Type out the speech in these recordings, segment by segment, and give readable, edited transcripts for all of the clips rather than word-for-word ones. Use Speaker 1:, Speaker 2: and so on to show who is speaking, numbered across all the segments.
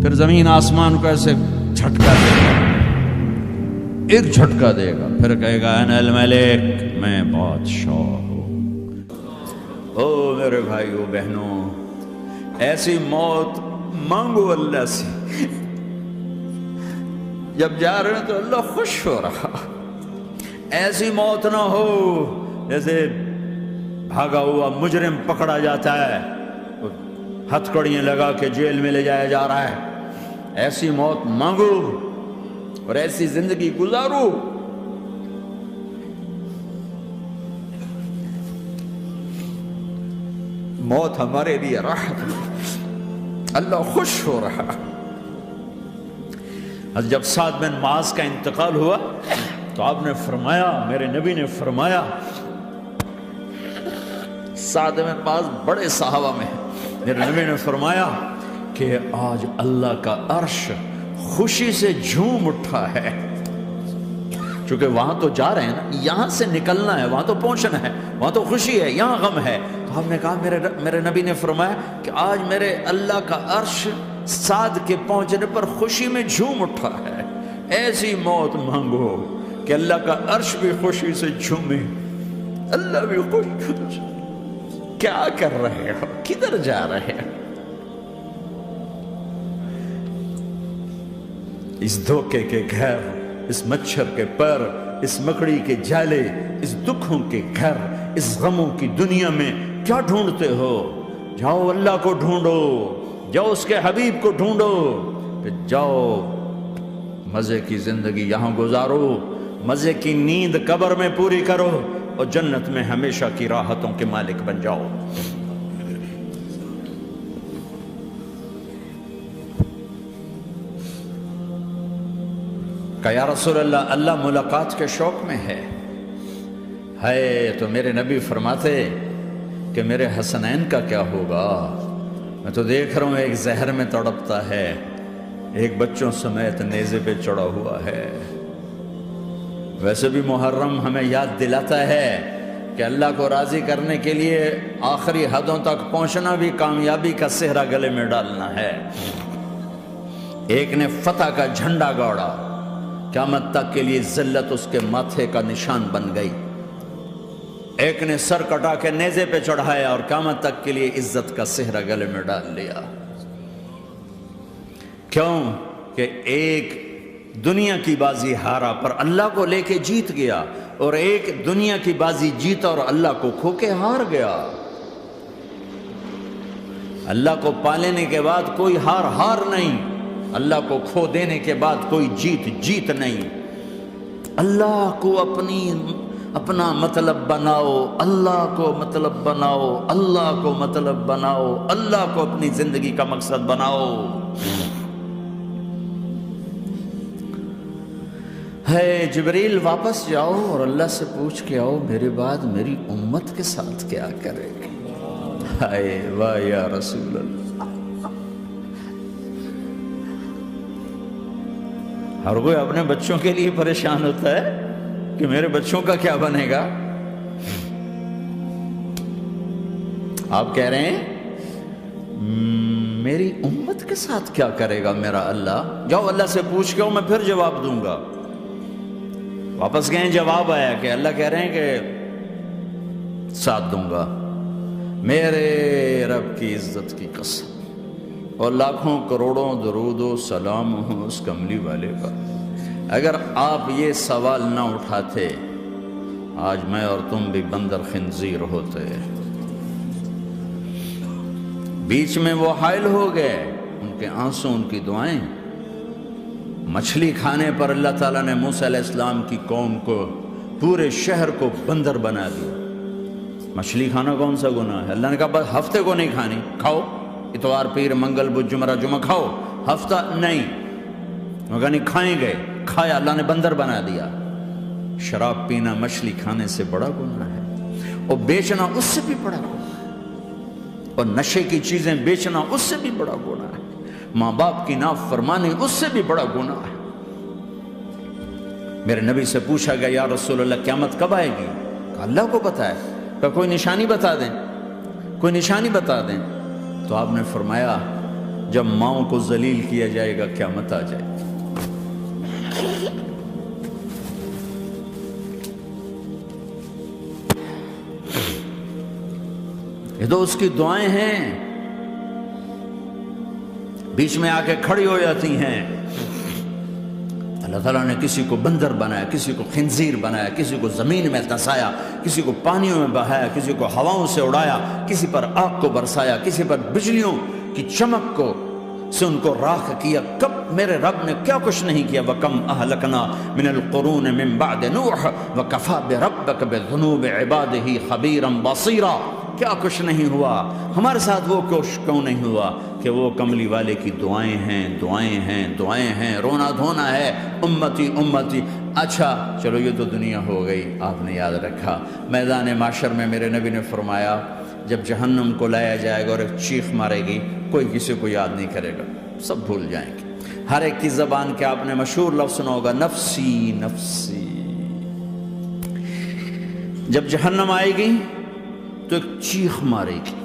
Speaker 1: پھر زمین آسمان کو ایسے جھٹکا دے گا، ایک جھٹکا دے گا، پھر کہے گا انا الملک، میں بادشاہ ہوں۔ او میرے بھائیو بہنوں، ایسی موت مانگو اللہ سے، جب جا رہے ہیں تو اللہ خوش ہو رہا۔ ایسی موت نہ ہو جیسے بھاگا ہوا مجرم پکڑا جاتا ہے، ہتھکڑیاں لگا کے جیل میں لے جایا جا رہا ہے۔ ایسی موت مانگو اور ایسی زندگی گزارو۔ موت ہمارے لیے راحت ہے، اللہ خوش ہو رہا۔ جب سعد بن معاذ کا انتقال ہوا تو آپ نے فرمایا، میرے نبی نے فرمایا، سعد بن معاذ بڑے صحابہ میں ہیں، میرے نبی نے فرمایا کہ آج اللہ کا عرش خوشی سے جھوم اٹھا ہے، چونکہ وہاں تو جا رہے ہیں نا، یہاں سے نکلنا ہے، وہاں تو پہنچنا ہے، وہاں تو خوشی ہے، یہاں غم ہے۔ تو ہم نے کہا، میرے نبی نے فرمایا کہ آج میرے اللہ کا عرش سعد کے پہنچنے پر خوشی میں جھوم اٹھا ہے۔ ایسی موت مانگو کہ اللہ کا عرش بھی خوشی سے جھومے، اللہ بھی خوش۔ کیا کر رہے ہو؟ کدھر جا رہے ہیں؟ اس دھوکے کے گھر، اس مچھر کے پر، اس مکڑی کے جالے، اس دکھوں کے گھر، اس غموں کی دنیا میں کیا ڈھونڈتے ہو؟ جاؤ اللہ کو ڈھونڈو، جاؤ اس کے حبیب کو ڈھونڈو، پھر جاؤ مزے کی زندگی یہاں گزارو، مزے کی نیند قبر میں پوری کرو، اور جنت میں ہمیشہ کی راحتوں کے مالک بن جاؤ۔ کہ یا رسول اللہ، اللہ ملاقات کے شوق میں ہے۔ تو میرے نبی فرماتے کہ میرے حسنین کا کیا ہوگا؟ میں تو دیکھ رہا ہوں ایک زہر میں تڑپتا ہے، ایک بچوں سمیت نیزے پہ چڑھا ہوا ہے۔ ویسے بھی محرم ہمیں یاد دلاتا ہے کہ اللہ کو راضی کرنے کے لیے آخری حدوں تک پہنچنا بھی کامیابی کا صحرا گلے میں ڈالنا ہے۔ ایک نے فتح کا جھنڈا گاڑا، قیامت تک کے لیے ذلت اس کے ماتھے کا نشان بن گئی۔ ایک نے سر کٹا کے نیزے پہ چڑھایا اور قیامت تک کے لیے عزت کا صحرا گلے میں ڈال لیا۔ کیوں کہ ایک دنیا کی بازی ہارا پر اللہ کو لے کے جیت گیا، اور ایک دنیا کی بازی جیتا اور اللہ کو کھو کے ہار گیا۔ اللہ کو پا لینے کے بعد کوئی ہار نہیں، اللہ کو کھو دینے کے بعد کوئی جیت نہیں۔ اللہ کو اپنا مطلب بناؤ، اللہ کو مطلب بناؤ، اللہ کو مطلب بناؤ، اللہ کو اپنی زندگی کا مقصد بناؤ۔ جبریل واپس جاؤ اور اللہ سے پوچھ کے آؤ، میرے بعد میری امت کے ساتھ کیا کرے گی؟ واہ یا رسول اللہ۔ ہر کوئی اپنے بچوں کے لیے پریشان ہوتا ہے کہ میرے بچوں کا کیا بنے گا۔ آپ کہہ رہے ہیں میری امت کے ساتھ کیا کرے گا میرا اللہ؟ جاؤ اللہ سے پوچھ کے آؤ، میں پھر جواب دوں گا۔ واپس گئے، جواب آیا کہ اللہ کہہ رہے ہیں کہ ساتھ دوں گا، میرے رب کی عزت کی قسم، اور لاکھوں کروڑوں درود و سلام ہوں اس کملی والے پر۔ اگر آپ یہ سوال نہ اٹھاتے، آج میں اور تم بھی بندر خنزیر ہوتے۔ بیچ میں وہ حائل ہو گئے، ان کے آنسو، ان کی دعائیں۔ مچھلی کھانے پر اللہ تعالیٰ نے موسیٰ علیہ السلام کی قوم کو، پورے شہر کو بندر بنا دیا۔ مچھلی کھانا کون سا گناہ ہے؟ اللہ نے کہا بس ہفتے کو نہیں کھانی، کھاؤ، اتوار پیر منگل بدھ جمعہ کھاؤ، ہفتہ نہیں۔ مگر نہیں کھائیں گے، کھایا، اللہ نے بندر بنا دیا۔ شراب پینا مچھلی کھانے سے بڑا گناہ ہے، اور بیچنا اس سے بھی بڑا گناہ ہے، اور نشے کی چیزیں بیچنا اس سے بھی بڑا گناہ ہے، ماں باپ کی نافرمانی اس سے بھی بڑا گناہ ہے۔ میرے نبی سے پوچھا گیا یا رسول اللہ قیامت کب آئے گی؟ کہا اللہ کو پتہ ہے۔ کہا کوئی نشانی بتا دیں، کوئی نشانی بتا دیں۔ تو آپ نے فرمایا جب ماؤں کو ذلیل کیا جائے گا قیامت آ جائے گی۔ یہ تو اس کی دعائیں ہیں، بیچ میں آ کے کھڑی ہو جاتی ہیں۔ اللہ تعالیٰ نے کسی کو بندر بنایا، کسی کو خنزیر بنایا، کسی کو زمین میں دھسایا، کسی کو پانیوں میں بہایا، کسی کو ہواؤں سے اڑایا، کسی پر آگ کو برسایا، کسی پر بجلیوں کی چمک کو سے ان کو راکھ کیا۔ کب میرے رب نے کیا کچھ نہیں کیا۔ وَكَمْ أَهْلَكْنَا مِنَ الْقُرُونِ مِنْ بَعْدِ نُوحٍ وَكَفَى بِرَبِّكَ بِذُنُوبِ عِبَادِهِ خَبِيرًا بَصِيرًا۔ کیا کچھ نہیں ہوا، ہمارے ساتھ وہ کچھ کیوں نہیں ہوا کہ وہ کملی والے کی دعائیں ہیں، دعائیں ہیں، دعائیں ہیں، رونا دھونا ہے، امتی امتی۔ اچھا چلو یہ تو دنیا ہو گئی، آپ نے یاد رکھا۔ میدان معاشر میں میرے نبی نے فرمایا جب جہنم کو لایا جائے گا اور ایک چیخ مارے گی، کوئی کسی کو یاد نہیں کرے گا، سب بھول جائیں گے۔ ہر ایک کی زبان کے آپ نے مشہور لفظ سنا ہوگا، نفسی نفسی۔ جب جہنم آئے گی تو ایک چیخ مارے گی،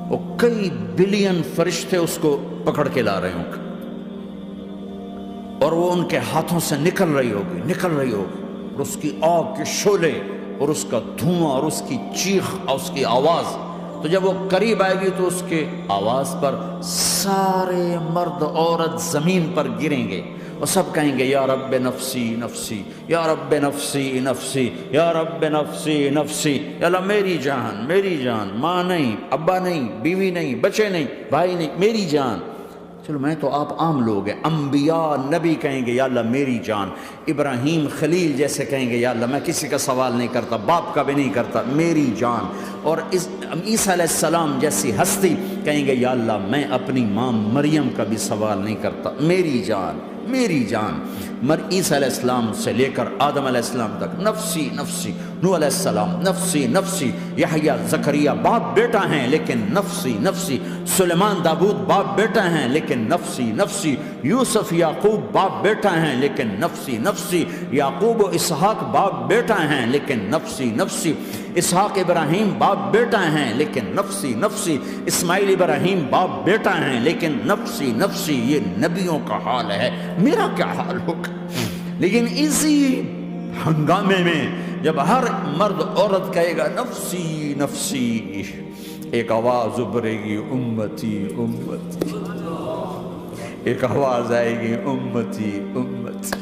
Speaker 1: وہ کئی بلین فرشتے اس کو پکڑ کے لا رہے ہوں گے، اور وہ ان کے ہاتھوں سے نکل رہی ہوگی، اور اس کی آگ کے شعلے اور اس کا دھواں اور اس کی چیخ اور اس کی آواز۔ تو جب وہ قریب آئے گی تو اس کے آواز پر سارے مرد عورت زمین پر گریں گے اور سب کہیں گے یا رب نفسی نفسی، یا رب نفسی نفسی، یا رب نفسی نفسی۔ یا اللہ میری جان، میری جان، ماں نہیں، ابا نہیں، بیوی نہیں، بچے نہیں، بھائی نہیں، میری جان۔ چلو میں تو آپ عام لوگ ہیں، انبیاء نبی کہیں گے یا اللہ میری جان، ابراہیم خلیل جیسے کہیں گے یا اللہ میں کسی کا سوال نہیں کرتا، باپ کا بھی نہیں کرتا، میری جان۔ اور عیسیٰ علیہ السلام جیسی ہستی کہیں گے یا اللہ میں اپنی ماں مریم کا بھی سوال نہیں کرتا، میری جان، میری جان۔ عیسیٰ علیہ السلام سے لے کر آدم علیہ السلام تک نفسی نفسی، نوح علیہ السلام نفسی نفسی، یحییٰ زکریا باپ بیٹا ہیں لیکن نفسی نفسی، سلیمان داؤد باپ بیٹا ہیں لیکن نفسی نفسی، یوسف یعقوب باپ بیٹا ہیں لیکن نفسی نفسی، یعقوب و اسحاق باپ بیٹا ہیں لیکن نفسی نفسی، اسحاق ابراہیم باپ بیٹا ہیں لیکن نفسی نفسی، اسماعیل ابراہیم باپ بیٹا ہیں لیکن نفسی نفسی۔ یہ نبیوں کا حال ہے، میرا کیا حال ہوگا؟ لیکن اسی ہنگامے میں جب ہر مرد عورت کہے گا نفسی نفسی، ایک آواز ابھرے گی امتی امتی، ایک آواز آئے گی امتی امتی،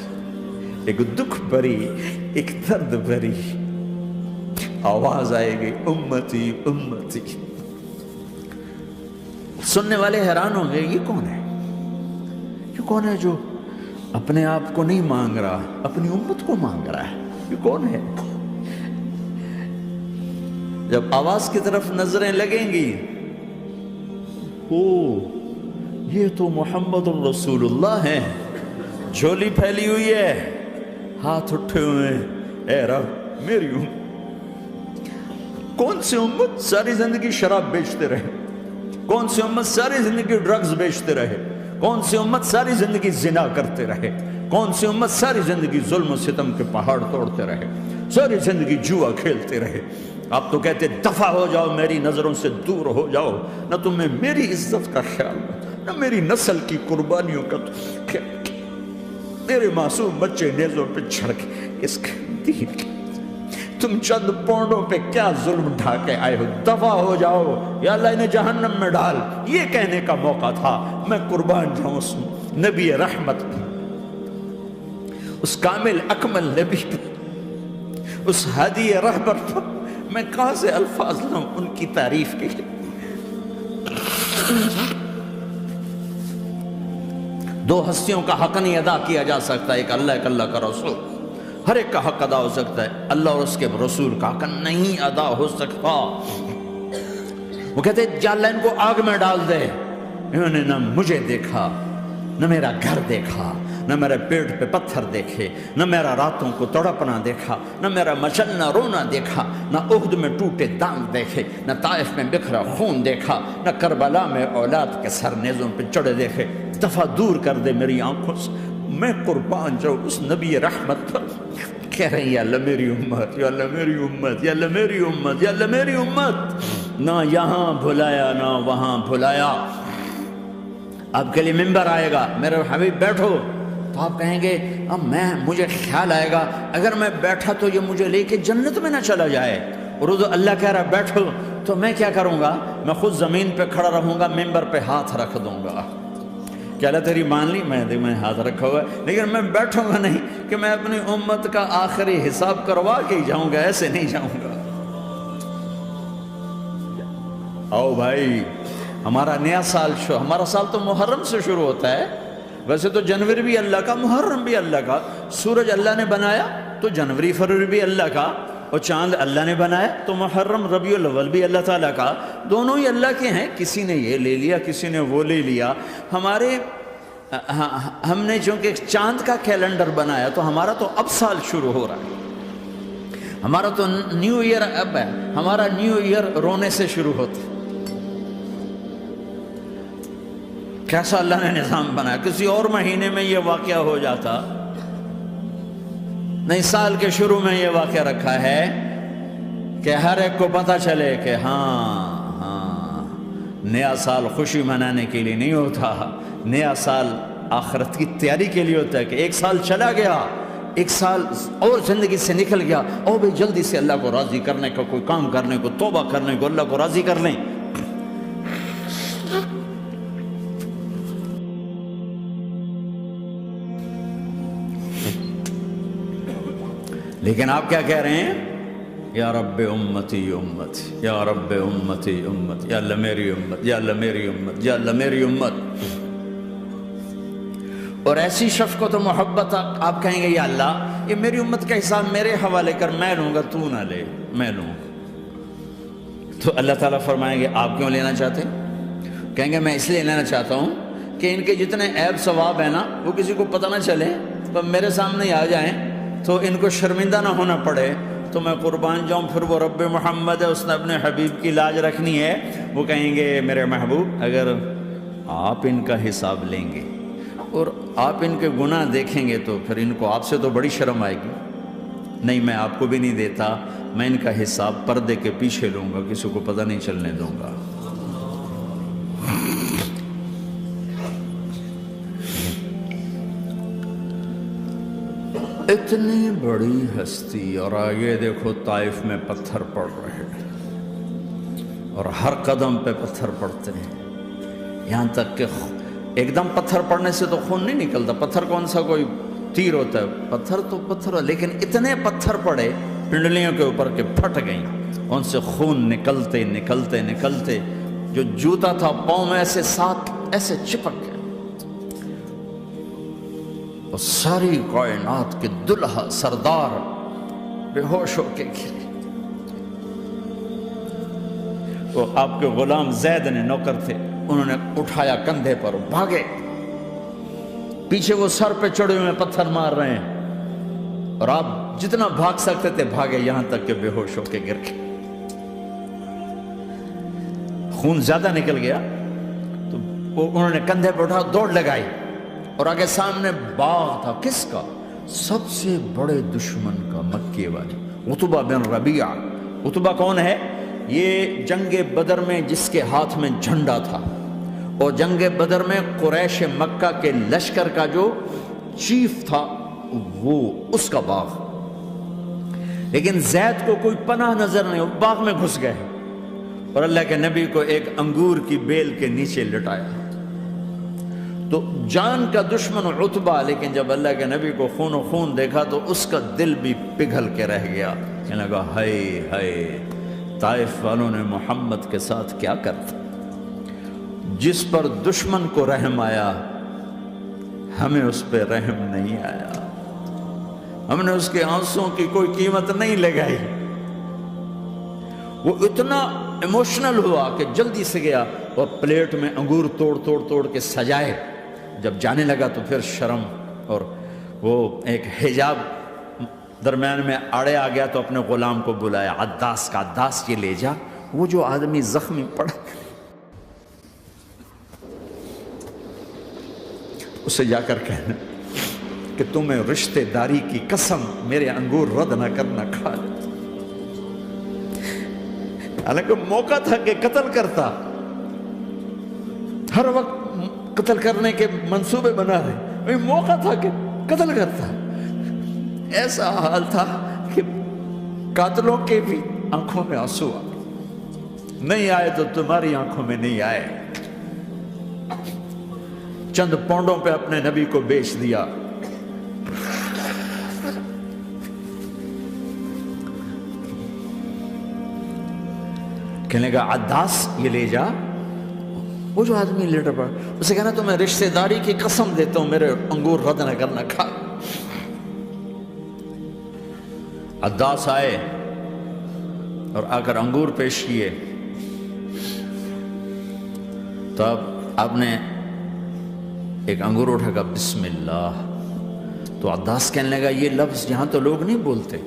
Speaker 1: ایک دکھ بھری، ایک درد بھری آواز آئے گی امتی امتی۔ سننے والے حیران ہوں گے یہ کون ہے، یہ کون ہے جو اپنے آپ کو نہیں مانگ رہا، اپنی امت کو مانگ رہا ہے، یہ کون ہے؟ جب آواز کی طرف نظریں لگیں گی، او یہ تو محمد الرسول اللہ ہے، جھولی پھیلی ہوئی ہے، ہاتھ اٹھے ہوئے ہیں، اے رب میری امت۔ کون سی امت ساری زندگی شراب بیچتے رہے، کون سی امت ساری زندگی ڈرگز بیچتے رہے، کون سی امت ساری زندگی زنا کرتے رہے، کون سی امت ساری زندگی ظلم و ستم کے پہاڑ توڑتے رہے، ساری زندگی جوا کھیلتے رہے۔ آپ تو کہتے دفع ہو جاؤ، میری نظروں سے دور ہو جاؤ، نہ تمہیں میری عزت کا خیال، نہ میری نسل کی قربانیوں کا خیال، میرے معصوم بچے نیزوں پہ چڑھ کے اس دین کے تم چند پونڈوں پہ کیا ظلم ڈھا کے آئے ہو، دفع ہو جاؤ یا اللہ انہیں جہنم میں ڈال۔ یہ کہنے کا موقع تھا، میں قربان جاؤں اس نبی رحمت پر، اس کامل اکمل نبی پر، اس ہادی رہبر پر۔ میں کہاں سے الفاظ لوں ان کی تعریف کے لیے؟ دو ہستیوں کا حق نہیں ادا کیا جا سکتا، ایک اللہ، ایک اللہ کا رسول۔ ہر ایک کا حق ادا ہو سکتا ہے، اللہ اور اس کے رسول کا حق نہیں ادا ہو سکتا۔ وہ کہتے جا اللہ ان کو آگ میں ڈال دے، انہوں نے نہ مجھے دیکھا، نہ میرا گھر دیکھا، نہ میرے پیٹ پہ پتھر دیکھے، نہ میرا راتوں کو تڑپنا دیکھا، نہ میرا مچلنا رونا دیکھا، نہ احد میں ٹوٹے دانت دیکھے، نہ طائف میں بکھرا خون دیکھا، نہ کربلا میں اولاد کے سر نیزوں پہ چڑھے دیکھے۔ دفعہ دور کر دے میری آنکھوں سے، میں قربان جاؤں اس نبی رحمت پر۔ کہہ رہے ہیں یا اللہ میری امت، یا اللہ میری امت، یا اللہ میری امت، یا اللہ میری امت۔ نہ یہاں بھلایا نہ وہاں بھلایا، آپ کے لیے ممبر آئے گا، میرے حبیب بیٹھو، تو آپ کہیں گے اب مجھے خیال آئے گا اگر میں بیٹھا تو یہ مجھے لے کے جنت میں نہ چلا جائے، اور اللہ کہہ رہا بیٹھو، تو میں کیا کروں گا؟ میں خود زمین پہ کھڑا رہوں گا، ممبر پہ ہاتھ رکھ دوں گا کہ اللہ تیری مان لی، میں ہاتھ رکھا ہوا ہے، لیکن میں بیٹھوں گا نہیں کہ میں اپنی امت کا آخری حساب کروا کے ہی جاؤں گا، ایسے نہیں جاؤں گا۔ آؤ بھائی، ہمارا نیا سال ہمارا سال تو محرم سے شروع ہوتا ہے، ویسے تو جنوری بھی اللہ کا، محرم بھی اللہ کا، سورج اللہ نے بنایا تو جنوری فروری بھی اللہ کا، اور چاند اللہ نے بنایا تو محرم ربیع الاول بھی اللہ تعالیٰ کا، دونوں ہی اللہ کے ہیں، کسی نے یہ لے لیا کسی نے وہ لے لیا۔ ہم نے چونکہ چاند کا کیلنڈر بنایا تو ہمارا تو اب سال شروع ہو رہا ہے، ہمارا تو نیو ایئر اب ہے، ہمارا نیو ایئر رونے سے شروع ہوتا ہے۔ کیسا اللہ نے نظام بنایا، کسی اور مہینے میں یہ واقعہ ہو جاتا، نہیں سال کے شروع میں یہ واقعہ رکھا ہے کہ ہر ایک کو پتہ چلے کہ ہاں نیا سال خوشی منانے کے لیے نہیں ہوتا، نیا سال آخرت کی تیاری کے لیے ہوتا ہے کہ ایک سال چلا گیا، ایک سال اور زندگی سے نکل گیا، اور بھی جلدی سے اللہ کو راضی کرنے کا کوئی کام کرنے کو، توبہ کرنے کو، اللہ کو راضی کر لیں۔ لیکن آپ کیا کہہ رہے ہیں؟ یا رب امتی امتی، یا رب امتی امت، یا اللہ میری امت، یا اللہ میری امت، یا اللہ میری امت۔ اور ایسی شفقت و محبت آپ کہیں گے یا اللہ یہ میری امت کا حساب میرے حوالے کر، میں لوں گا، تو نہ لے، میں لوں۔ تو اللہ تعالیٰ فرمائیں گے آپ کیوں لینا چاہتے؟ کہیں گے میں اس لیے لینا چاہتا ہوں کہ ان کے جتنے عیب ثواب ہیں نا وہ کسی کو پتہ نہ چلے، تو میرے سامنے ہی آ جائیں تو ان کو شرمندہ نہ ہونا پڑے، تو میں قربان جاؤں۔ پھر وہ رب محمد ہے، اس نے اپنے حبیب کی لاج رکھنی ہے، وہ کہیں گے میرے محبوب اگر آپ ان کا حساب لیں گے اور آپ ان کے گناہ دیکھیں گے تو پھر ان کو آپ سے تو بڑی شرم آئے گی، نہیں میں آپ کو بھی نہیں دیتا، میں ان کا حساب پردے کے پیچھے لوں گا، کسی کو پتہ نہیں چلنے دوں گا۔ اتنی بڑی ہستی، اور آگے دیکھو طائف میں پتھر پڑ رہے ہیں، اور ہر قدم پہ پتھر پڑتے ہیں، یہاں تک کہ ایک دم پتھر پڑنے سے تو خون نہیں نکلتا، پتھر کون سا کوئی تیر ہوتا ہے، پتھر تو پتھر، لیکن اتنے پتھر پڑے پنڈلیوں کے اوپر کے پھٹ گئیں، ان سے خون نکلتے نکلتے نکلتے جو جوتا تھا پاؤں میں ایسے ساتھ ایسے چپک گئے، اور ساری کائنات کے دلہا سردار بے ہوش ہو کے گرے۔ وہ آپ کے غلام زید نے نوکر تھے، انہوں نے اٹھایا کندھے پر، بھاگے، پیچھے وہ سر پہ چڑھے ہوئے پتھر مار رہے ہیں، اور آپ جتنا بھاگ سکتے تھے بھاگے، یہاں تک کہ بے ہوش ہو کے گر گئے۔ خون زیادہ نکل گیا تو انہوں نے کندھے پہ اٹھا، دوڑ لگائی، اور آگے سامنے باغ تھا، کس کا؟ سب سے بڑے دشمن کا، مکے والے عتبہ بن ربیعہ۔ عتبہ کون ہے؟ یہ جنگ بدر میں جس کے ہاتھ میں جھنڈا تھا، اور جنگ بدر میں قریش مکہ کے لشکر کا جو چیف تھا وہ اس کا باغ، لیکن زید کو کوئی پناہ نظر نہیں، وہ باغ میں گھس گئے، اور اللہ کے نبی کو ایک انگور کی بیل کے نیچے لٹایا۔ تو جان کا دشمن عتبہ، لیکن جب اللہ کے نبی کو خون و خون دیکھا تو اس کا دل بھی پگھل کے رہ گیا، کہنے لگا ہائے ہائے، طائف والوں نے محمد کے ساتھ کیا کرتا، جس پر دشمن کو رحم آیا ہمیں اس پہ رحم نہیں آیا، ہم نے اس کے آنسوں کی کوئی قیمت نہیں لگائی۔ وہ اتنا ایموشنل ہوا کہ جلدی سے گیا اور پلیٹ میں انگور توڑ توڑ توڑ کے سجائے، جب جانے لگا تو پھر شرم اور وہ ایک حجاب درمیان میں آڑے آ گیا، تو اپنے غلام کو بلایا، عداس کا، عداس یہ لے جا وہ جو آدمی زخمی پڑا، اسے جا کر کہنا کہ تمہیں رشتے داری کی قسم میرے انگور رد نہ کرنا، کھا لے۔ حالانکہ موقع تھا کہ قتل کرتا، ہر وقت قتل کرنے کے منصوبے بنا رہے، موقع تھا کہ قتل کرتا۔ ایسا حال تھا کہ قاتلوں کے بھی آنکھوں میں آنسو آ نہیں آئے تو تمہاری آنکھوں میں نہیں آئے۔ چند پونڈوں پہ اپنے نبی کو بیچ دیا۔ کہنے لگا عداس یہ لے جا۔ وہ جو آدمی لیٹر پڑا اسے کہنا تو میں رشتہ داری کی قسم دیتا ہوں میرے انگور رد نہ کرنا، کھا۔ عداس آئے اور آ کر انگور پیش کیے تو اب آپ نے ایک انگور اٹھا کر بسم اللہ، تو عداس کہنے لگا یہ لفظ یہاں تو لوگ نہیں بولتے۔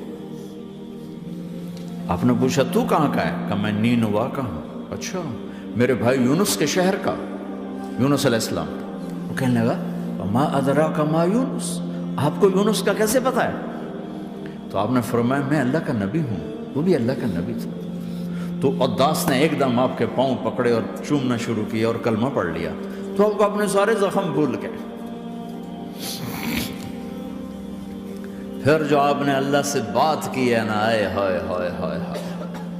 Speaker 1: آپ نے پوچھا تو کہاں کا ہے؟ کہا میں نینوا کا ہوں۔ اچھا میرے بھائی یونس کے شہر کا، یونس علیہ السلام۔ وہ کہنے لگا ما ادراک ما یونس، آپ کو یونس کا کیسے پتا ہے؟ تو آپ نے فرمایا میں اللہ کا نبی ہوں، وہ بھی اللہ کا نبی تھا۔ تو عداس نے ایک دم آپ کے پاؤں پکڑے اور چومنا شروع کیا اور کلمہ پڑھ لیا، تو آپ کو اپنے سارے زخم بھول گئے۔ پھر جو آپ نے اللہ سے بات کی ہے نا، آئے ہائے ہائے ہائے ہائے،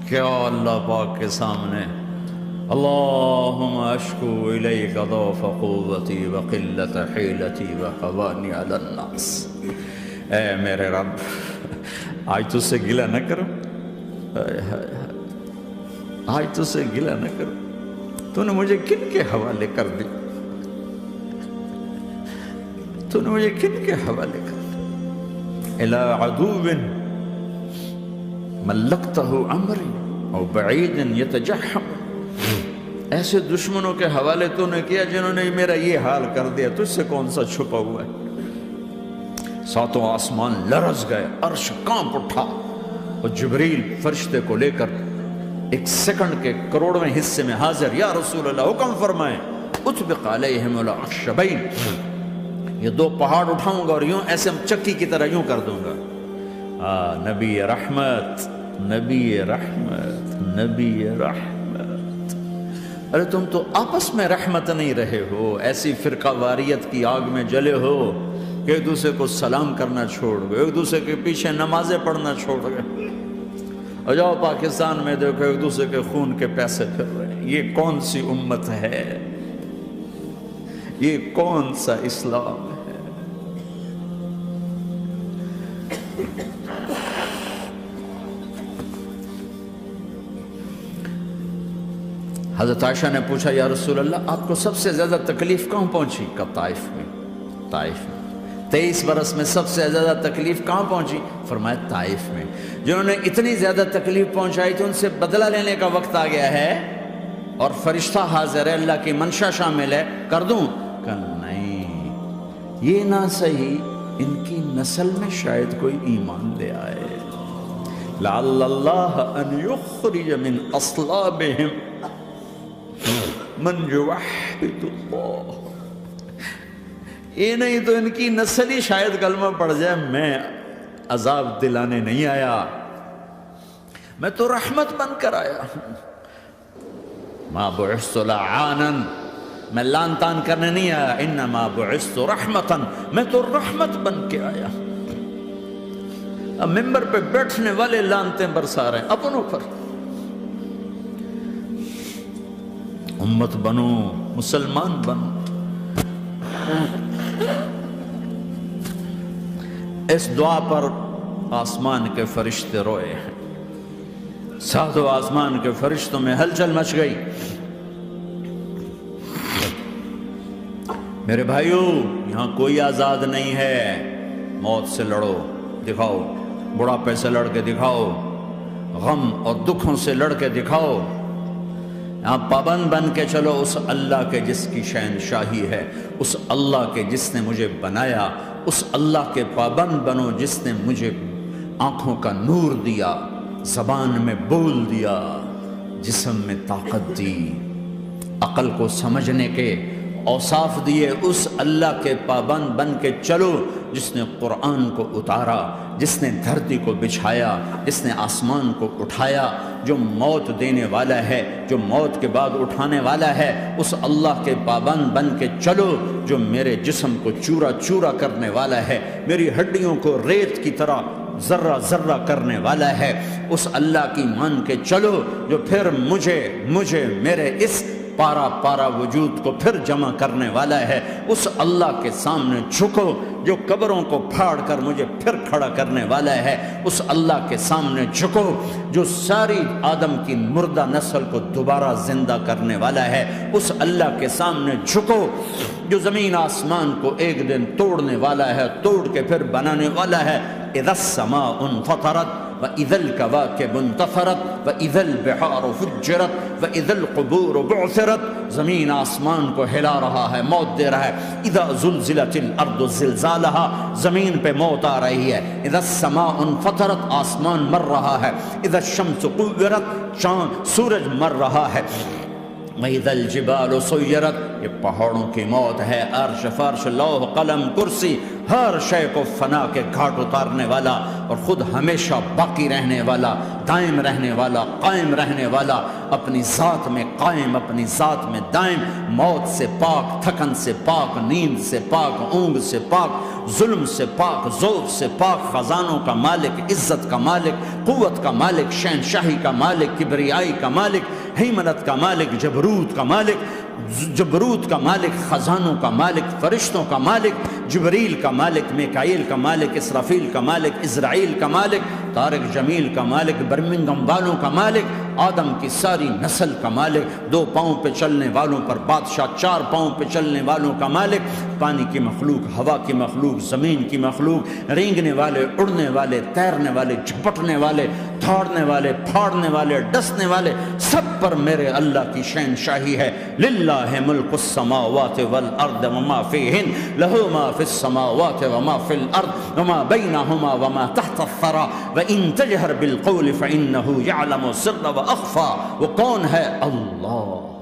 Speaker 1: کیا اللہ پاک کے سامنے اللہم اشکو الیک ضعف قوتی وقلت حیلتی وحوانی علی الناس، اے میرے رب آج تجھ سے گلہ نہ کرو، آج تجھ سے گلہ نہ کرو، تو نے مجھے کن کے حوالے کر دی، تو نے مجھے کن کے حوالے کر دی، الى عدو ملکتہ عمری او بعید یتجحم، ایسے دشمنوں کے حوالے تو نے کیا جنہوں نے میرا یہ حال کر دیا، تجھ سے کون سا چھپا ہوا ہے۔ ساتوں آسمان لرز گئے، عرش کانپ اٹھا، اور جبریل فرشتے کو لے کر ایک سیکنڈ کے کروڑویں حصے میں حاضر، یا رسول اللہ حکم فرمائیں اطبق علیہم الاخشبین، یہ دو پہاڑ اٹھاؤں گا اور یوں ایسے چکی کی طرح یوں کر دوں گا۔ نبی رحمت، نبی رحمت، نبی رحمت۔ ارے تم تو آپس میں رحمت نہیں رہے ہو، ایسی فرقہ واریت کی آگ میں جلے ہو کہ ایک دوسرے کو سلام کرنا چھوڑ گئے، ایک دوسرے کے پیچھے نمازیں پڑھنا چھوڑ گئے، اور جاؤ پاکستان میں دیکھو ایک دوسرے کے خون کے پیسے پھر رہے ہیں۔ یہ کون سی امت ہے؟ یہ کون سا اسلام ہے؟ حضرت عائشہ نے پوچھا یا رسول اللہ آپ کو سب سے زیادہ تکلیف کہاں پہنچی؟ کہا طائف میں، طائف میں۔ 23 برس میں سب سے زیادہ تکلیف کہاں پہنچی؟ فرمایا طائف میں۔ جنہوں نے اتنی زیادہ تکلیف پہنچائی تھی ان سے بدلہ لینے کا وقت آ گیا ہے، اور فرشتہ حاضر ہے، اللہ کی منشا شامل ہے، کر دوں؟ کہا نہیں، یہ نہ صحیح، ان کی نسل میں شاید کوئی ایمان لے آئے، لعل اللہ ان یخرج من اصلابہم من یوحد اللہ، یہ نہیں تو ان کی نسل ہی شاید کلمہ پڑھ جائے۔ میں عذاب دلانے نہیں آیا، میں تو رحمت بن کر آیا۔ ما بعثت لعانا، میں لان تان کرنے نہیں آیا، انما بعثت رحمتا، میں تو رحمت بن کے آیا۔ اب ممبر پہ بیٹھنے والے لانتیں برسا رہے ہیں اپنوں پر۔ امت بنو، مسلمان بنو۔ اس دعا پر آسمان کے فرشتے روئے ہیں، ساتوں آسمان کے فرشتوں میں ہلچل مچ گئی۔ میرے بھائیو یہاں کوئی آزاد نہیں ہے، موت سے لڑو، دکھاؤ، بڑھاپے سے لڑ کے دکھاؤ، غم اور دکھوں سے لڑ کے دکھاؤ، یہاں پابند بن کے چلو اس اللہ کے جس کی شہنشاہی ہے، اس اللہ کے جس نے مجھے بنایا، اس اللہ کے پابند بنو جس نے مجھے آنکھوں کا نور دیا، زبان میں بول دیا، جسم میں طاقت دی، عقل کو سمجھنے کے اوصاف دیے، اس اللہ کے پابند بن کے چلو جس نے قرآن کو اتارا، جس نے دھرتی کو بچھایا، جس نے آسمان کو اٹھایا، جو موت دینے والا ہے، جو موت کے بعد اٹھانے والا ہے، اس اللہ کے پابند بن کے چلو جو میرے جسم کو چورا چورا کرنے والا ہے، میری ہڈیوں کو ریت کی طرح ذرہ ذرہ کرنے والا ہے، اس اللہ کی مان کے چلو جو پھر مجھے میرے اس پارا پارا وجود کو پھر جمع کرنے والا ہے، اس اللہ کے سامنے جھکو جو قبروں کو پھاڑ کر مجھے پھر کھڑا کرنے والا ہے، اس اللہ کے سامنے جھکو جو ساری آدم کی مردہ نسل کو دوبارہ زندہ کرنے والا ہے، اس اللہ کے سامنے جھکو جو زمین آسمان کو ایک دن توڑنے والا ہے، توڑ کے پھر بنانے والا ہے۔ اذا السماء انفطرت وَإِذَا الْكَوَاكِبُ انْتَثَرَتْ وَإِذَا الْبِحَارُ فُجِّرَتْ وَإِذَا الْقُبُورُ بُعْثِرَتْ، زمین آسمان کو ہلا رہا ہے، موت دے رہا ہے۔ اِذَا زُلْزِلَتِ الْأَرْضُ زِلْزَالَهَا، زمین پہ موت آ رہی ہے۔ اِذَا السَّمَاءُ انْفَطَرَتْ، آسمان مر رہا ہے۔ اِذَا الشَّمْسُ كُوِّرَتْ، چاند سورج مر رہا ہے۔ وَإِذَا الْجِبَالُ سُيِّرَتْ، یہ پہاڑوں کی موت ہے۔ عرش فرش لوح قلم کرسی ہر شے کو فنا کے گھاٹ اتارنے والا اور خود ہمیشہ باقی رہنے والا، دائم رہنے والا، قائم رہنے والا، اپنی ذات میں قائم، اپنی ذات میں دائم، موت سے پاک، تھکن سے پاک، نیند سے پاک، اونگ سے پاک، ظلم سے پاک، ذوق سے پاک، خزانوں کا مالک، عزت کا مالک، قوت کا مالک، شہنشاہی کا مالک، کبریائی کا مالک، ہیمنت کا مالک، جبروت کا مالک، جبروت کا مالک، خزانوں کا مالک، فرشتوں کا مالک، جبریل کا مالک، میکائیل کا مالک، اسرافیل کا مالک، اسرائیل کا مالک، طارق جمیل کا مالک، برمنگم والوں کا مالک، آدم کی ساری نسل کا مالک، 2 پاؤں پہ چلنے والوں پر بادشاہ، 4 پاؤں پہ چلنے والوں کا مالک، پانی کی مخلوق، ہوا کی مخلوق، زمین کی مخلوق، رینگنے والے، اڑنے والے، تیرنے والے، جھپٹنے والے، دھاڑنے والے، پھاڑنے والے، ڈسنے والے، سب پر میرے اللہ کی شہنشاہی ہے۔ للہ ملک السماوات والارض وما فیہن، لہ ما فی السماوات وما فی الارض وما بینہما وما تحت الثری وان تجہر بالقول فانہ یعلم السر واخفی۔ وہ کون ہے؟ اللہ۔